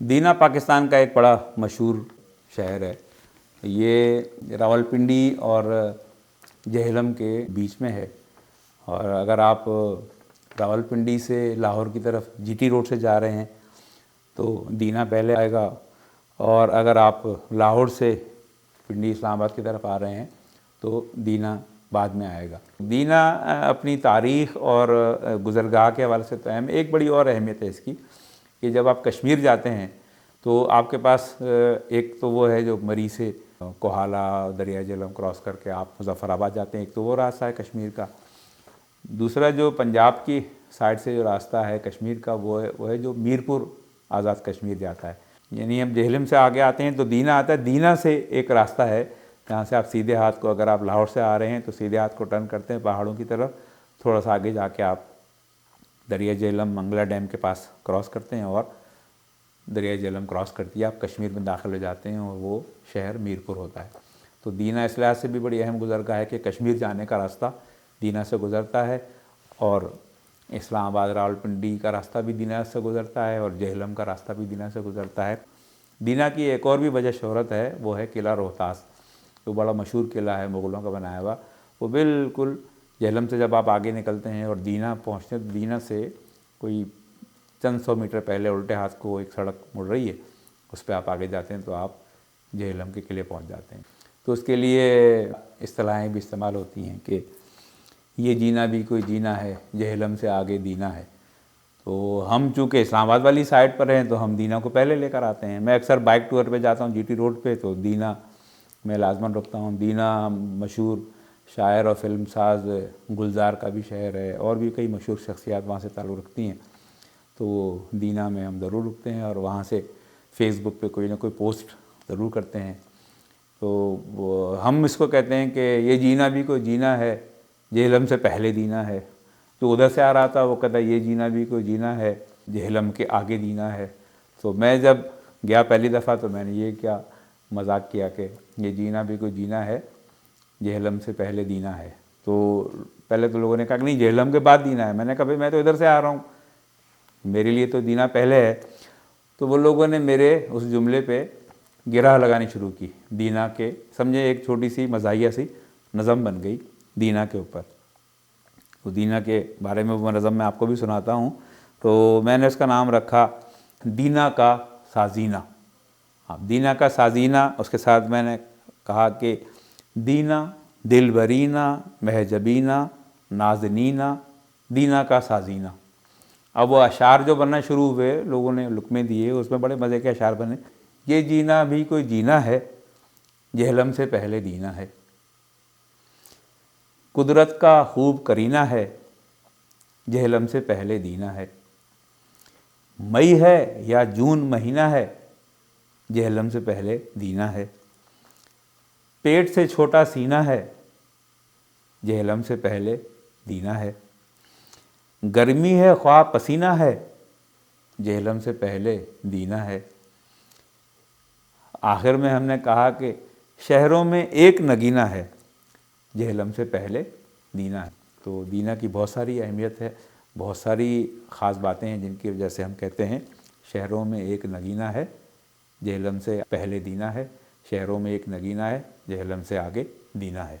दीना पाकिस्तान का एक बड़ा मशहूर शहर है। ये रावलपिंडी और जहलम के बीच में है। और अगर आप रावलपिंडी से लाहौर की तरफ जीटी रोड से जा रहे हैं तो दीना पहले आएगा, और अगर आप लाहौर से पिंडी इस्लामाबाद की तरफ आ रहे हैं तो दीना बाद में आएगा। दीना अपनी तारीख़ और गुज़रगाह के हवाले से तो अहम, एक बड़ी और अहमियत है इसकी कि जब आप कश्मीर जाते हैं तो आपके पास एक तो वो है जो मरी से कोहाला दरिया झेलम क्रॉस करके आप मुज़फ़्फ़राबाद जाते हैं, एक तो वो रास्ता है कश्मीर का। दूसरा जो पंजाब की साइड से जो रास्ता है कश्मीर का वो है जो मीरपुर आज़ाद कश्मीर जाता है। यानी हम जहलम से आगे आते हैं तो दीना आता है। दीना से एक रास्ता है जहाँ से आप सीधे हाथ को, अगर आप लाहौर से आ रहे हैं तो सीधे हाथ को टर्न करते हैं पहाड़ों की तरफ, थोड़ा सा आगे जाके आप दरिया झेलम मंगला डैम के पास क्रॉस करते हैं और दरिया झेलम क्रॉस करती है आप कश्मीर में दाखिल हो जाते हैं और वो शहर मीरपुर होता है। तो दीना इस लिहाज से भी बड़ी अहम गुज़रगाह है कि कश्मीर जाने का रास्ता दीना से गुज़रता है, और इस्लामाबाद रावलपिंडी का रास्ता भी दीना से गुज़रता है, और जहलम का रास्ता भी दीना से गुज़रता है। दीना की एक और भी वजह शोहरत है, वो है किला रोहतास, तो बड़ा मशहूर किला है मुग़लों का बनाया हुआ। वो बिल्कुल जहलम से जब आप आगे निकलते हैं और दीना पहुँचते हैं तो दीना से कोई चंद सौ मीटर पहले उल्टे हाथ को एक सड़क मुड़ रही है, उस पर आप आगे जाते हैं तो आप जहलम के किले पहुँच जाते हैं। तो उसके लिए इस्तिलाहें भी इस्तेमाल होती हैं कि ये जीना भी कोई जीना है, जहलम से आगे दीना है। तो हम चूँकि इस्लामाबाद वाली साइड पर हैं तो हम दीना को पहले लेकर आते हैं। मैं अक्सर बाइक टूर पे जाता हूँ जीटी रोड पे, तो दीना मैं लाजमन रुकता हूँ। दीना मशहूर शायर और फिल्म साज गुलजार का भी शहर है, और भी कई मशहूर शख्सियात वहाँ से ताल्लुक़ रखती हैं, तो दीना में हम ज़रूर रुकते हैं और वहाँ से फ़ेसबुक पे कोई ना कोई पोस्ट ज़रूर करते हैं। तो हम इसको कहते हैं कि ये जीना भी कोई जीना है, जहलम से पहले दीना है। तो उधर से आ रहा था वो कहता ये जीना भी कोई जीना है, जहलम के आगे दीना है। तो मैं जब गया पहली दफ़ा तो मैंने ये क्या मजाक किया कि ये जीना भी कोई जीना है, जहलम से पहले दीना है। तो पहले तो लोगों ने कहा कि नहीं जहलम के बाद दीना है। मैंने कहा भाई मैं तो इधर से आ रहा हूँ, मेरे लिए तो दीना पहले है। तो वो लोगों ने मेरे उस जुमले पे गिरह लगानी शुरू की दीना के, समझे एक छोटी सी मज़ाहिया सी नज़म बन गई दीना के ऊपर। तो दीना के बारे में वो नज़म मैं आपको भी सुनाता हूँ। तो मैंने उसका नाम रखा दीना का साजीना। हाँ, दीना का साजीना। उसके साथ मैंने कहा कि दीना दिलबरीना महजबीना नाज़नीना दीना का साजीना। अब वो अशार जो बनना शुरू हुए, लोगों ने लुकमे दिए, उसमें बड़े मज़े के अशार बने। ये जीना भी कोई जीना है, जहलम से पहले दीना है। कुदरत का खूब करीना है, जहलम से पहले दीना है। मई है या जून महीना है, जहलम से पहले दीना है। पेट से छोटा सीना है, जहलम से पहले दीना है। गर्मी है ख्वाह पसीना है, जहलम से पहले दीना है। आखिर में हमने कहा कि शहरों में एक नगीना है, जहलम से पहले दीना है। तो दीना की बहुत सारी अहमियत है, बहुत सारी ख़ास बातें हैं जिनकी वजह से हम कहते हैं शहरों में एक नगीना है, जहलम से पहले दीना है। शहरों में एक नगीना है, जहलम से आगे दीना है।